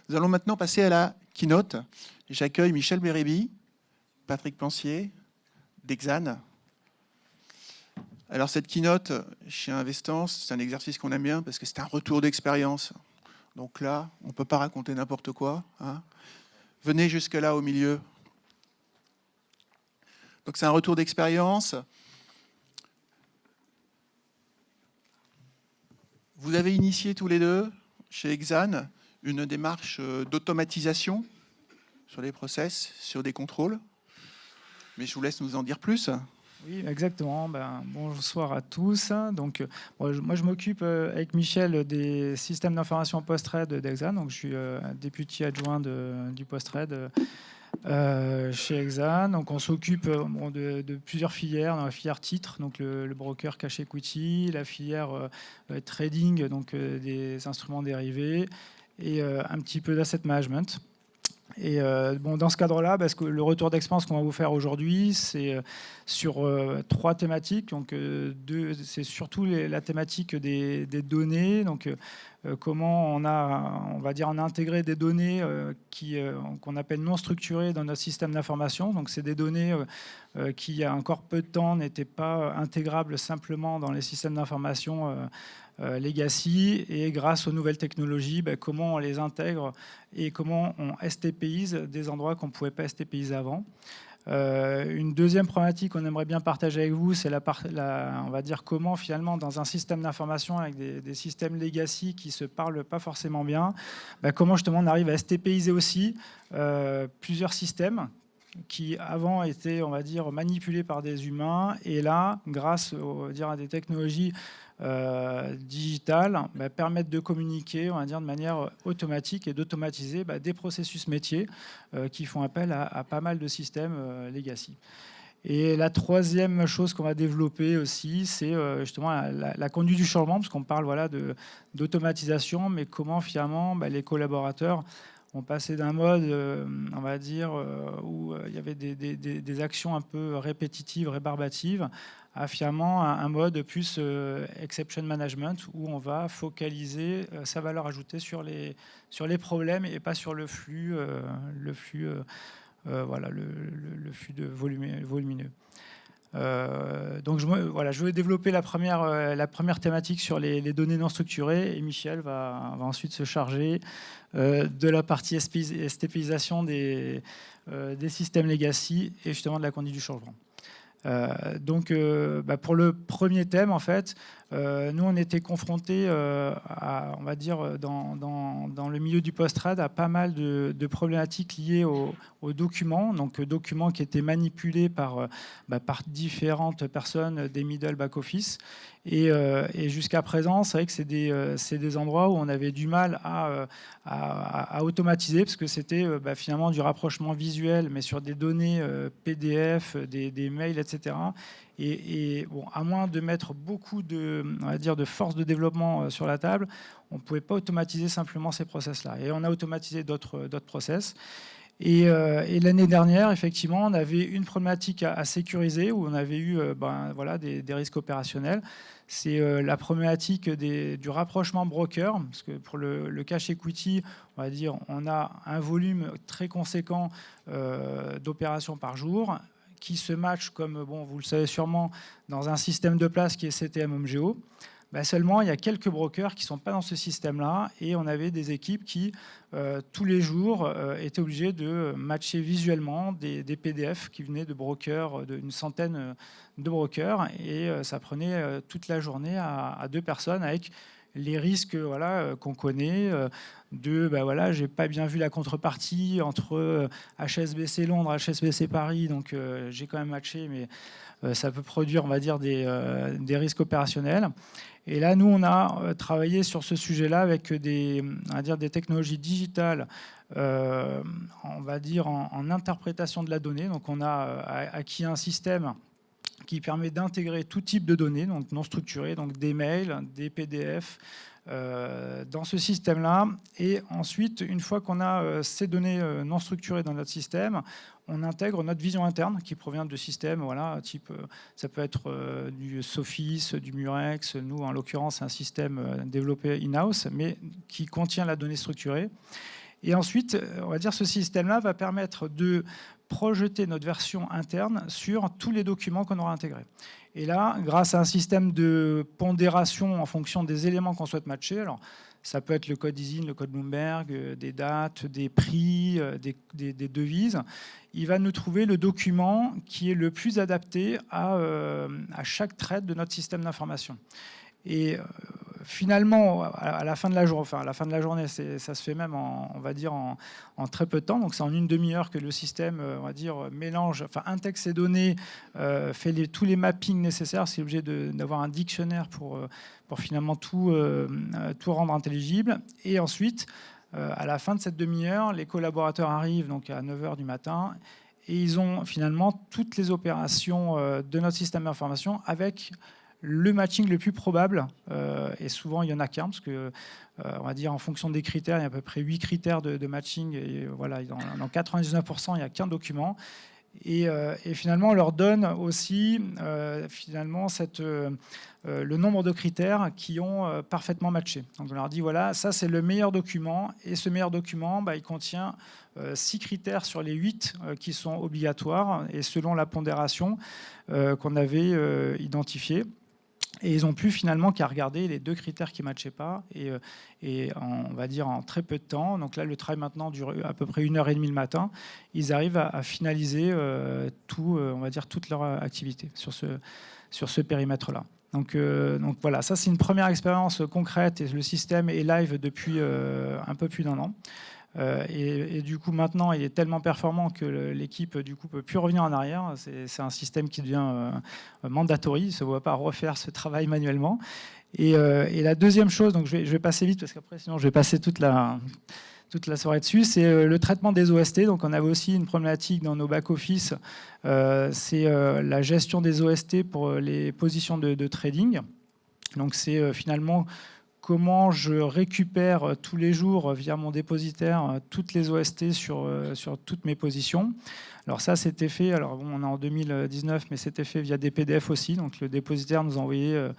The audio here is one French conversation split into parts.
Nous allons maintenant passer à la keynote. J'accueille Michel Bérébi, Patrick Plancier, d'Exane. Alors cette keynote, chez Investance, c'est un exercice qu'on aime bien parce que c'est un retour d'expérience. Donc là, on ne peut pas raconter n'importe quoi, hein. Venez jusque là au milieu. Donc c'est un retour d'expérience. Vous avez initié tous les deux, chez Exane, une démarche d'automatisation sur les process, sur des contrôles. Mais je vous laisse nous en dire plus. Oui, exactement. Bonsoir à tous. Donc, moi, je m'occupe avec Michel des systèmes d'information post-trade d'Exane. Donc, je suis député adjoint du post-trade chez Exane. Donc, on s'occupe de plusieurs filières. Dans la filière titres, donc le broker cash equity, la filière trading, donc des instruments dérivés, et un petit peu d'asset management. Et dans ce cadre-là, parce que le retour d'expérience qu'on va vous faire aujourd'hui, c'est sur 3 thématiques. Donc, c'est surtout la thématique des données. Donc, comment on a intégré des données qu'on appelle non structurées dans notre système d'information. Donc, c'est des données qui, il y a encore peu de temps, n'étaient pas intégrables simplement dans les systèmes d'information legacy, et grâce aux nouvelles technologies, comment on les intègre et comment on STPise des endroits qu'on ne pouvait pas STPiser avant. Une deuxième problématique qu'on aimerait bien partager avec vous, c'est on va dire comment finalement dans un système d'information avec des systèmes legacy qui ne se parlent pas forcément bien, comment justement on arrive à STPiser aussi plusieurs systèmes qui avant étaient, on va dire, manipulés par des humains, et là, grâce à des technologies digitales, permettent de communiquer, on va dire, de manière automatique et d'automatiser des processus métiers qui font appel à pas mal de systèmes legacy. Et la troisième chose qu'on va développer aussi, c'est justement la conduite du changement, parce qu'on parle d'automatisation, mais comment finalement les collaborateurs ont passé d'un mode, on va dire, où il y avait des actions un peu répétitives, rébarbatives, à finalement un mode plus exception management, où on va focaliser sa valeur ajoutée sur les problèmes et pas sur le flux, le flux de volumineux. Donc je vais développer la première thématique sur les données non structurées, et Michel va ensuite se charger de la partie STPisation des systèmes legacy et justement de la conduite du changement. Pour le premier thème, en fait, nous on était confrontés on va dire dans le milieu du post-trade à pas mal de problématiques liées aux documents, donc documents qui étaient manipulés par différentes personnes des middle back-office. Et jusqu'à présent, c'est vrai que c'est des endroits où on avait du mal à automatiser, parce que c'était finalement du rapprochement visuel, mais sur des données PDF, des mails, etc. Et à moins de mettre beaucoup on va dire, de force de développement sur la table, on ne pouvait pas automatiser simplement ces process-là. Et on a automatisé d'autres process. Et l'année dernière, effectivement, on avait une problématique à sécuriser, où on avait eu des risques opérationnels. C'est la problématique du rapprochement broker, parce que pour le cash equity, on va dire, on a un volume très conséquent d'opérations par jour, qui se match, comme vous le savez sûrement, dans un système de place qui est CTM HomeGeo. Seulement, il y a quelques brokers qui ne sont pas dans ce système-là, et on avait des équipes qui, tous les jours, étaient obligées de matcher visuellement des PDF qui venaient de brokers, d'une centaine de brokers, et ça prenait toute la journée à 2 personnes, avec les risques qu'on connaît, j'ai pas bien vu la contrepartie entre HSBC Londres, HSBC Paris, donc j'ai quand même matché, mais ça peut produire, on va dire, des risques opérationnels. Et là, nous, on a travaillé sur ce sujet-là avec des technologies digitales, on va dire, en interprétation de la donnée. Donc, on a acquis un système qui permet d'intégrer tout type de données, donc non structurées, donc des mails, des PDF, dans ce système-là. Et ensuite, une fois qu'on a ces données non structurées dans notre système, on intègre notre vision interne qui provient de systèmes, type, ça peut être du Sophis, du Murex. Nous, en l'occurrence, c'est un système développé in-house, mais qui contient la donnée structurée. Et ensuite, on va dire ce système-là va permettre de projeter notre version interne sur tous les documents qu'on aura intégrés. Et là, grâce à un système de pondération en fonction des éléments qu'on souhaite matcher, alors ça peut être le code ISIN, le code Bloomberg, des dates, des prix, des devises, il va nous trouver le document qui est le plus adapté à chaque trade de notre système d'information. Et finalement, à la fin de la journée, ça se fait même on va dire en très peu de temps. Donc c'est en une demi-heure que le système, on va dire, intègre ces données, fait tous les mappings nécessaires. C'est obligé d'avoir un dictionnaire pour finalement tout rendre intelligible. Et ensuite, à la fin de cette demi-heure, les collaborateurs arrivent donc à 9h du matin et ils ont finalement toutes les opérations de notre système d'information avec le matching le plus probable, et souvent il y en a qu'un, parce que on va dire en fonction des critères, il y a à peu près 8 critères de matching, et voilà, dans 99%, il n'y a qu'un document. Et finalement, on leur donne aussi finalement le nombre de critères qui ont parfaitement matché. Donc on leur dit, voilà, ça c'est le meilleur document, et ce meilleur document, il contient 6 critères sur les 8 qui sont obligatoires, et selon la pondération qu'on avait identifiée. Et ils n'ont plus finalement qu'à regarder les 2 critères qui ne matchaient pas, et on va dire en très peu de temps. Donc là, le travail maintenant dure à peu près 1h30 le matin. Ils arrivent à finaliser on va dire toute leur activité sur ce périmètre-là. Donc voilà, ça c'est une première expérience concrète, et le système est live depuis un peu plus d'1 an. Et du coup, maintenant, il est tellement performant que l'équipe du coup peut plus revenir en arrière. C'est un système qui devient mandatory. Il ne se voit pas refaire ce travail manuellement. Et la deuxième chose, donc je vais passer vite parce qu'après, sinon, je vais passer toute la soirée dessus, c'est le traitement des OST. Donc, on avait aussi une problématique dans nos back-office. C'est la gestion des OST pour les positions de trading. Donc, c'est finalement comment je récupère tous les jours via mon dépositaire toutes les OST sur toutes mes positions. Alors ça, c'était fait, alors bon, on est en 2019, mais c'était fait via des PDF aussi. Donc le dépositaire nous envoyait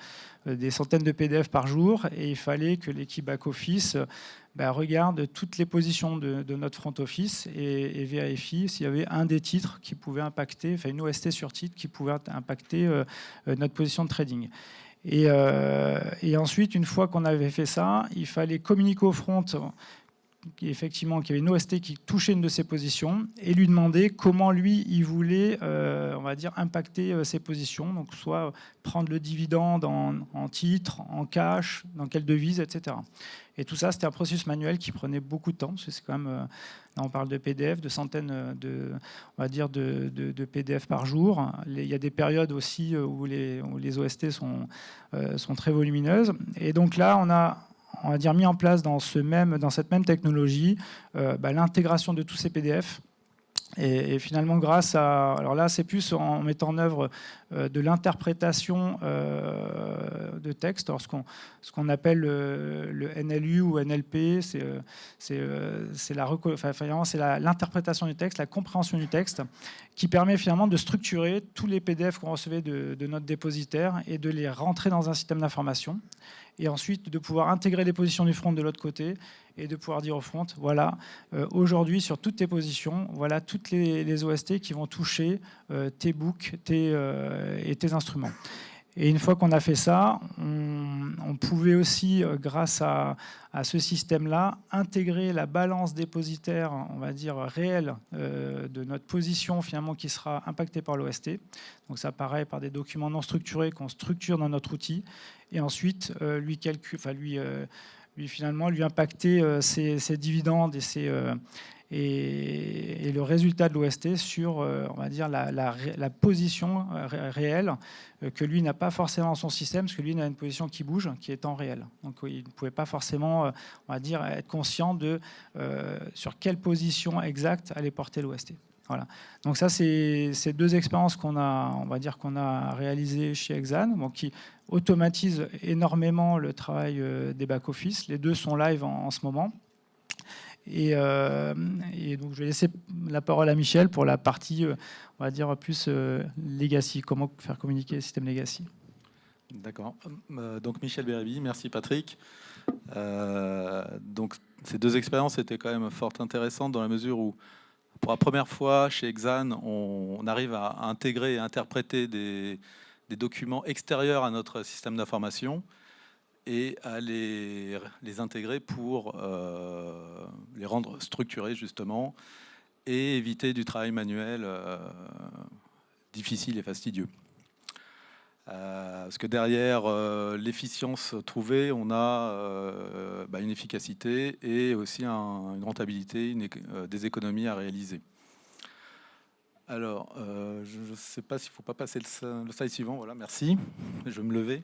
des centaines de PDF par jour, et il fallait que l'équipe back-office regarde toutes les positions de notre front-office et vérifie s'il y avait un des titres qui pouvait impacter, enfin une OST sur titre qui pouvait impacter notre position de trading. Et ensuite, une fois qu'on avait fait ça, il fallait communiquer au front effectivement qu'il y avait une OST qui touchait une de ses positions, et lui demander comment lui, il voulait, on va dire, impacter ses positions. Donc, soit prendre le dividende en titre, en cash, dans quelle devise, etc. Et tout ça, c'était un processus manuel qui prenait beaucoup de temps, parce que c'est quand même, là on parle de PDF, de centaines on va dire de PDF par jour. Il y a des périodes aussi où les OST sont très volumineuses. Et donc là, on va dire mis en place dans cette même technologie l'intégration de tous ces PDF. Et finalement, grâce à... Alors là, c'est plus en mettant en œuvre de l'interprétation de texte. Alors, ce qu'on appelle le NLU ou NLP, c'est l'interprétation du texte, la compréhension du texte, qui permet finalement de structurer tous les PDF qu'on recevait de notre dépositaire et de les rentrer dans un système d'information. Et ensuite de pouvoir intégrer les positions du front de l'autre côté, et de pouvoir dire au front, voilà, aujourd'hui sur toutes tes positions, voilà toutes les OST qui vont toucher tes books et tes instruments. Et une fois qu'on a fait ça, on pouvait aussi, grâce à ce système-là, intégrer la balance dépositaire, on va dire, réelle de notre position finalement qui sera impactée par l'OST. Donc ça apparaît par des documents non structurés qu'on structure dans notre outil. Et ensuite, lui impacter ses dividendes et le résultat de l'OST sur, on va dire, la position réelle que lui n'a pas forcément dans son système, parce que lui il a une position qui bouge, qui est en réel. Donc il ne pouvait pas forcément, on va dire, être conscient de sur quelle position exacte allait porter l'OST. Voilà. Donc ça, c'est ces 2 expériences qu'on a réalisées chez Exane, qui automatisent énormément le travail des back-office. Les 2 sont live en ce moment. Et donc je vais laisser la parole à Michel pour la partie, on va dire, plus legacy, comment faire communiquer le système legacy. D'accord. Donc Michel Bérébi, merci Patrick. Donc ces deux expériences étaient quand même fort intéressantes dans la mesure où, pour la première fois chez Exane, on arrive à intégrer et interpréter des documents extérieurs à notre système d'information et à les intégrer pour les rendre structurés justement et éviter du travail manuel difficile et fastidieux. Parce que derrière l'efficience trouvée, on a une efficacité et aussi une rentabilité, des économies à réaliser. Alors, je ne sais pas s'il ne faut pas passer le slide suivant. Voilà, merci. Je vais me lever.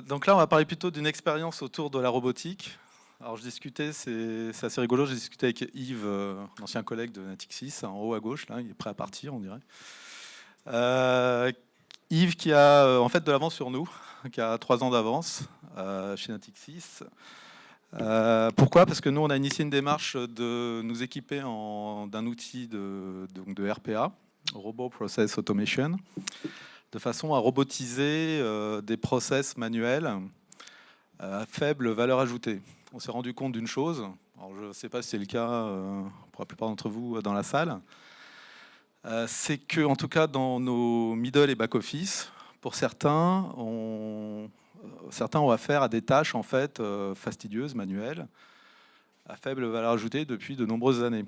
Donc là, on va parler plutôt d'une expérience autour de la robotique. Alors, je discutais, c'est assez rigolo, j'ai discuté avec Yves, un ancien collègue de Natixis, en haut à gauche, là, il est prêt à partir, on dirait. Yves qui a en fait de l'avance sur nous, qui a 3 ans d'avance chez Natixis. Pourquoi? Parce que nous, on a initié une démarche de nous équiper d'un outil de RPA, Robot Process Automation, de façon à robotiser des process manuels à faible valeur ajoutée. On s'est rendu compte d'une chose, alors je ne sais pas si c'est le cas pour la plupart d'entre vous dans la salle, c'est que, en tout cas, dans nos middle et back-office, pour certains ont affaire à des tâches en fait fastidieuses, manuelles, à faible valeur ajoutée depuis de nombreuses années.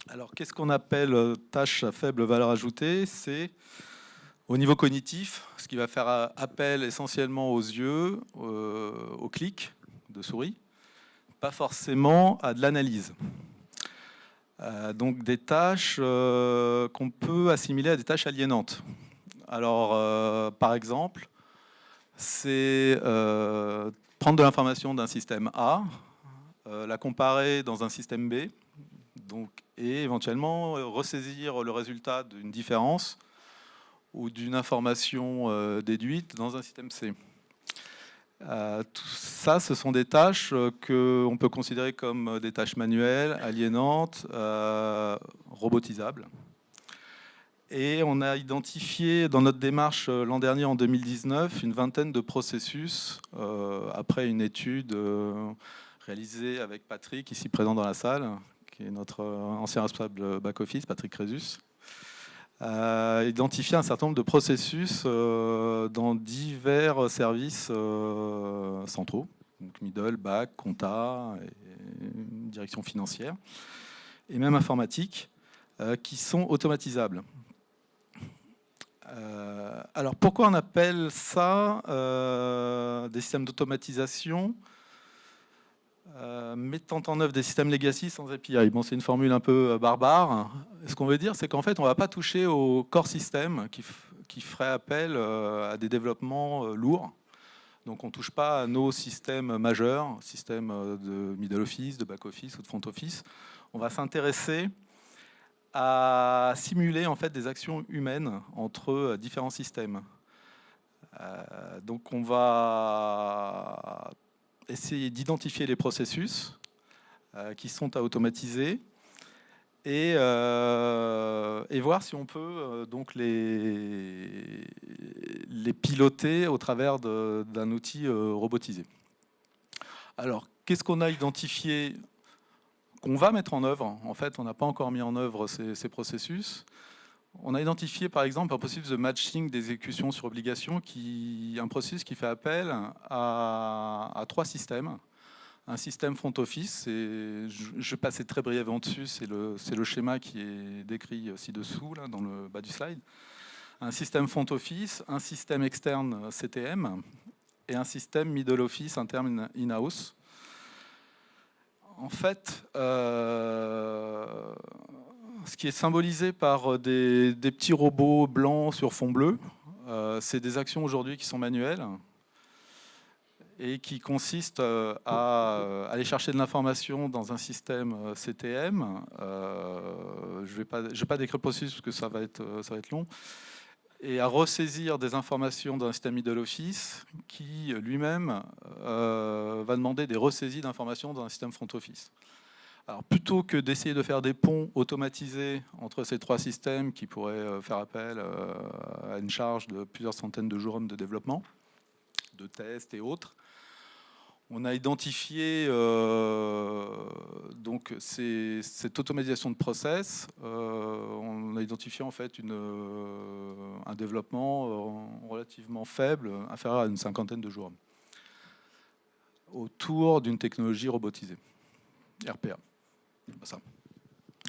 Alors, qu'est-ce qu'on appelle tâches à faible valeur ajoutée? C'est au niveau cognitif, ce qui va faire appel essentiellement aux yeux, au clic de souris, pas forcément à de l'analyse. Donc des tâches qu'on peut assimiler à des tâches aliénantes. Alors, par exemple, c'est prendre de l'information d'un système A, la comparer dans un système B, donc, et éventuellement ressaisir le résultat d'une différence ou d'une information déduite dans un système C. Tout ça, ce sont des tâches qu'on peut considérer comme des tâches manuelles, aliénantes, robotisables. Et on a identifié dans notre démarche l'an dernier, en 2019, une vingtaine de processus, après une étude réalisée avec Patrick, ici présent dans la salle, qui est notre ancien responsable back-office, Patrick Crésus, identifier un certain nombre de processus dans divers services centraux, donc middle, back, compta, et direction financière, et même informatique, qui sont automatisables. Alors pourquoi on appelle ça des systèmes d'automatisation mettant en œuvre des systèmes legacy sans API? Bon, c'est une formule un peu barbare. Ce qu'on veut dire, c'est qu'en fait, on ne va pas toucher au core système qui ferait appel à des développements lourds. Donc, on ne touche pas à nos systèmes majeurs, systèmes de middle office, de back office ou de front office. On va s'intéresser à simuler en fait des actions humaines entre différents systèmes. Donc, on va essayer d'identifier les processus qui sont à automatiser et voir si on peut donc les piloter au travers d'un outil robotisé. Alors, qu'est-ce qu'on a identifié qu'on va mettre en œuvre? En fait, on n'a pas encore mis en œuvre ces processus. On a identifié par exemple un processus de matching d'exécution sur obligation, un processus qui fait appel à 3 systèmes. Un système front office, et je vais passer très brièvement dessus, c'est le schéma qui est décrit ci-dessous, là, dans le bas du slide. Un système front office, un système externe CTM et un système middle office interne in-house. En fait, ce qui est symbolisé par des petits robots blancs sur fond bleu, c'est des actions aujourd'hui qui sont manuelles et qui consistent à aller chercher de l'information dans un système CTM. Je vais pas décrire le processus parce que ça va être long. Et à ressaisir des informations d'un système middle office qui lui-même va demander des ressaisies d'informations dans un système front office. Alors, plutôt que d'essayer de faire des ponts automatisés entre ces 3 systèmes qui pourraient faire appel à une charge de plusieurs centaines de jours de développement, de tests et autres. On a identifié donc cette automatisation de process. On a identifié en fait un développement relativement faible, inférieur à une 50aine de jours, autour d'une technologie robotisée, RPA. Ça.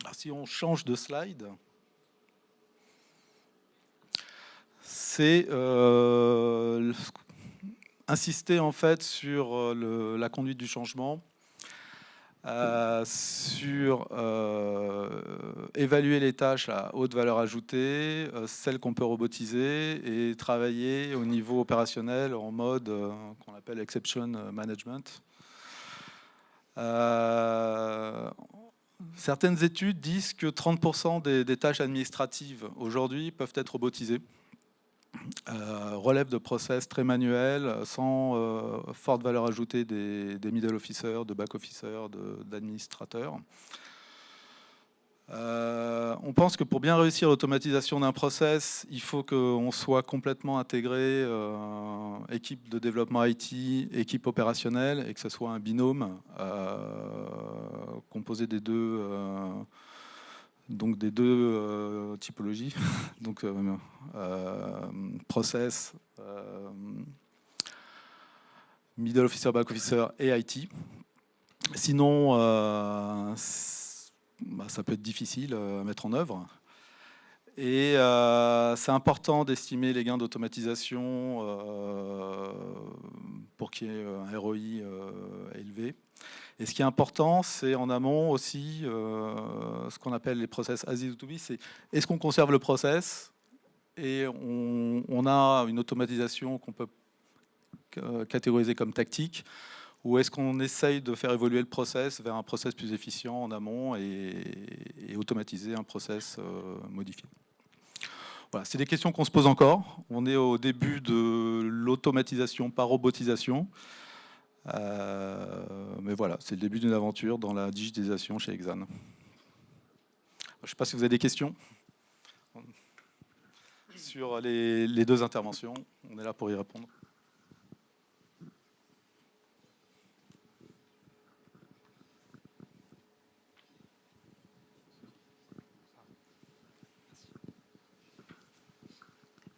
Alors, si on change de slide, c'est insister en fait sur la conduite du changement, sur évaluer les tâches à haute valeur ajoutée, celles qu'on peut robotiser, et travailler au niveau opérationnel en mode qu'on appelle exception management. Certaines études disent que 30% des tâches administratives aujourd'hui peuvent être robotisées. Relève de process très manuels, sans forte valeur ajoutée des middle officers, de back officers, d'administrateurs. On pense que pour bien réussir l'automatisation d'un process, il faut qu'on soit complètement intégré, équipe de développement IT, équipe opérationnelle, et que ce soit un binôme composé des deux typologies, donc process, middle officer, back officer et IT. Sinon, ça peut être difficile à mettre en œuvre. Et c'est important d'estimer les gains d'automatisation pour qu'il y ait un ROI élevé. Et ce qui est important, c'est en amont aussi ce qu'on appelle les process as is to be. C'est est-ce qu'on conserve le process et on a une automatisation qu'on peut catégoriser comme tactique, ou est-ce qu'on essaye de faire évoluer le process vers un process plus efficient en amont et automatiser un process modifié. Voilà, c'est des questions qu'on se pose encore. On est au début de l'automatisation par robotisation. Mais voilà, c'est le début d'une aventure dans la digitalisation chez Exane. Je ne sais pas si vous avez des questions sur les deux interventions. On est là pour y répondre.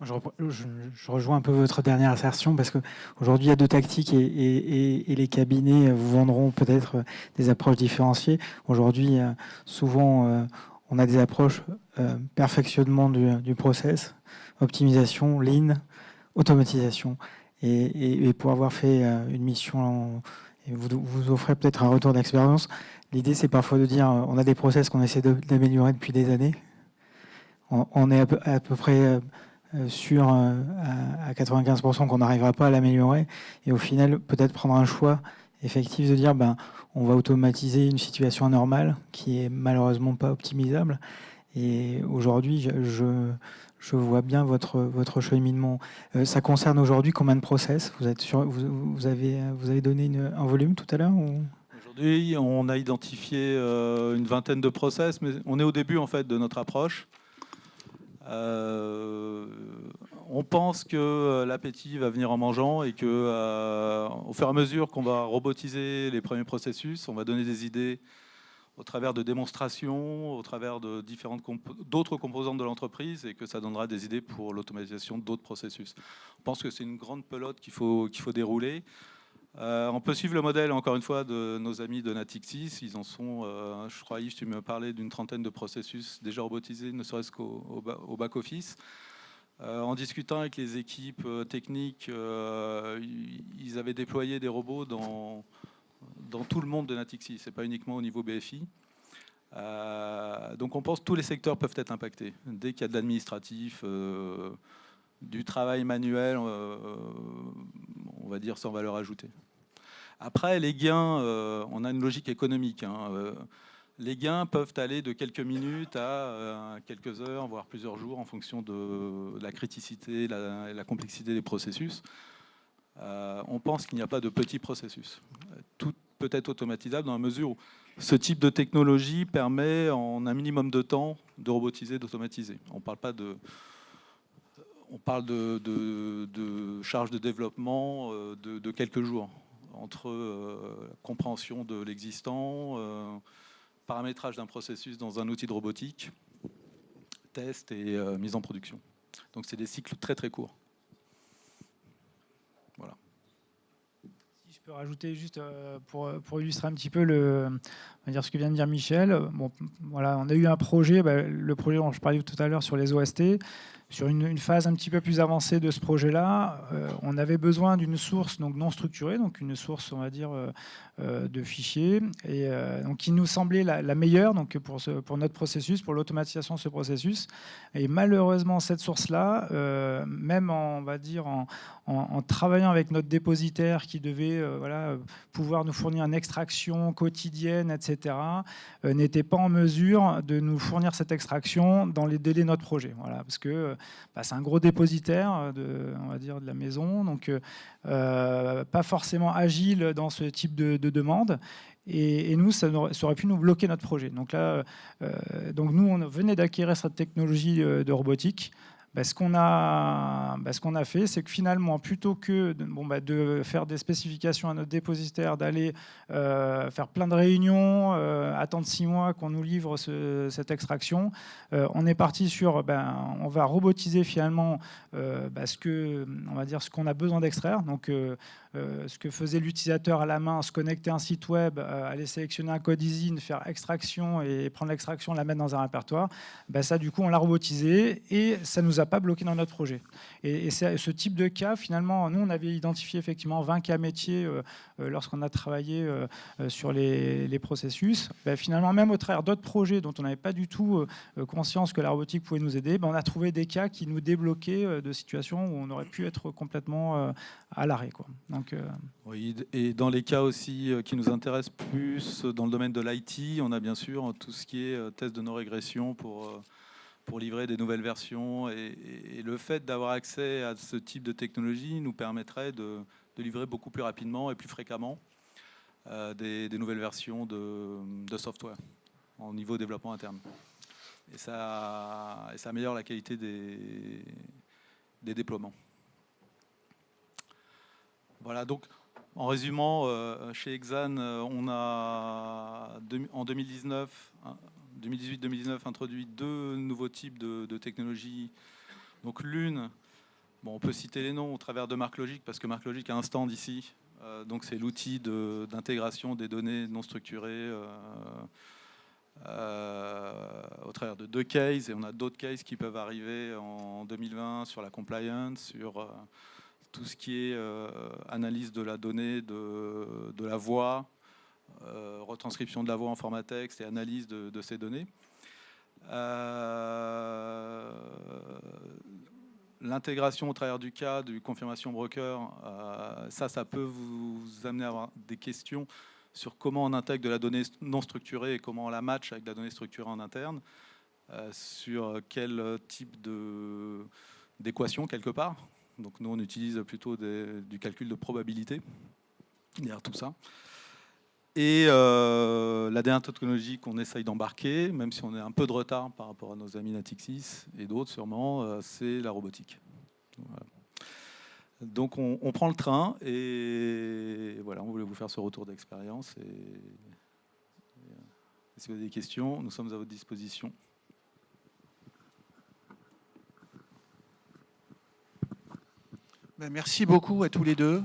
Je rejoins un peu votre dernière assertion parce qu'aujourd'hui, il y a deux tactiques et les cabinets vous vendront peut-être des approches différenciées. Aujourd'hui, souvent, on a des approches perfectionnement du process, optimisation, lean, automatisation. Et pour avoir fait une mission, et vous offrez peut-être un retour d'expérience, l'idée, c'est parfois de dire on a des process qu'on essaie d'améliorer depuis des années. On est à peu près sûr à 95% qu'on n'arrivera pas à l'améliorer, et au final peut-être prendre un choix effectif de dire on va automatiser une situation anormale qui est malheureusement pas optimisable. Et aujourd'hui je vois bien votre cheminement. Ça concerne aujourd'hui combien de process? Vous avez donné un volume tout à l'heure ou... Aujourd'hui, on a identifié une vingtaine de process, mais on est au début en fait de notre approche. On pense que l'appétit va venir en mangeant et que au fur et à mesure qu'on va robotiser les premiers processus, on va donner des idées au travers de démonstrations, au travers de d'autres composantes de l'entreprise, et que ça donnera des idées pour l'automatisation d'autres processus. On pense que c'est une grande pelote qu'il faut dérouler. On peut suivre le modèle, encore une fois, de nos amis de Natixis. Ils en sont, je crois, Yves, tu me parlais d'une trentaine de processus déjà robotisés, ne serait-ce qu'au back-office. En discutant avec les équipes techniques, ils avaient déployé des robots dans tout le monde de Natixis, ce n'est pas uniquement au niveau BFI. Donc on pense que tous les secteurs peuvent être impactés. Dès qu'il y a de l'administratif, du travail manuel, on va dire sans valeur ajoutée. Après, les gains, on a une logique économique. Les gains peuvent aller de quelques minutes à quelques heures, voire plusieurs jours, en fonction de la criticité et la complexité des processus. On pense qu'il n'y a pas de petits processus. Tout peut être automatisable dans la mesure où ce type de technologie permet, en un minimum de temps, de robotiser, d'automatiser. On on parle de charge de développement de quelques jours, entre compréhension de l'existant, paramétrage d'un processus dans un outil de robotique, test et mise en production. Donc c'est des cycles très très courts. Voilà. Si je peux rajouter juste pour illustrer un petit peu on va dire ce que vient de dire Michel. Bon, voilà, on a eu un projet, le projet dont je parlais tout à l'heure sur les OST. Sur une phase un petit peu plus avancée de ce projet-là, on avait besoin d'une source donc non structurée, donc une source, on va dire, de fichiers, et donc qui nous semblait la meilleure donc pour notre processus, pour l'automatisation de ce processus. Et malheureusement, cette source-là, même on va dire en travaillant avec notre dépositaire qui devait pouvoir nous fournir une extraction quotidienne, etc., n'était pas en mesure de nous fournir cette extraction dans les délais de notre projet. Voilà, parce que c'est un gros dépositaire on va dire, de la maison, donc pas forcément agile dans ce type de demande. Et nous, ça aurait pu nous bloquer notre projet. Donc là, nous, on venait d'acquérir cette technologie de robotique. Ce qu'on a fait, c'est que finalement, plutôt que de faire des spécifications à notre dépositaire, d'aller faire plein de réunions, attendre 6 mois qu'on nous livre cette extraction, on est parti sur, on va robotiser finalement ce qu'on a besoin d'extraire. Donc, ce que faisait l'utilisateur à la main, se connecter à un site web, aller sélectionner un code ISIN, faire extraction et prendre l'extraction, la mettre dans un répertoire, ça, du coup, on l'a robotisé et ça nous a pas bloqué dans notre projet. Et c'est ce type de cas, finalement, nous, on avait identifié effectivement 20 cas métiers lorsqu'on a travaillé sur les processus. Finalement, même au travers d'autres projets dont on n'avait pas du tout conscience que la robotique pouvait nous aider, on a trouvé des cas qui nous débloquaient de situations où on aurait pu être complètement à l'arrêt, quoi. Donc, oui, et dans les cas aussi qui nous intéressent plus dans le domaine de l'IT, on a bien sûr tout ce qui est test de non-régression pour livrer des nouvelles versions. Et le fait d'avoir accès à ce type de technologie nous permettrait de livrer beaucoup plus rapidement et plus fréquemment des nouvelles versions de software au niveau développement interne. Et ça améliore la qualité des déploiements. Voilà, donc en résumant, chez Exane, on a en 2018-2019 introduit 2 nouveaux types de technologies. Donc l'une, on peut citer les noms au travers de MarkLogic, parce que MarkLogic a un stand ici. Donc c'est l'outil d'intégration des données non structurées au travers de 2 cases. Et on a d'autres cases qui peuvent arriver en 2020 sur la compliance, sur tout ce qui est analyse de la donnée, de la voix, retranscription de la voix en format texte et analyse de ces données. L'intégration au travers du cas du confirmation broker, ça peut vous amener à avoir des questions sur comment on intègre de la donnée non structurée et comment on la match avec de la donnée structurée en interne, sur quel type d'équation quelque part. Donc nous, on utilise plutôt du calcul de probabilité derrière tout ça. Et la dernière technologie qu'on essaye d'embarquer, même si on est un peu de retard par rapport à nos amis Natixis et d'autres sûrement, c'est la robotique. Voilà. Donc on prend le train et voilà, on voulait vous faire ce retour d'expérience. Et si vous avez des questions, nous sommes à votre disposition. Merci beaucoup à tous les deux.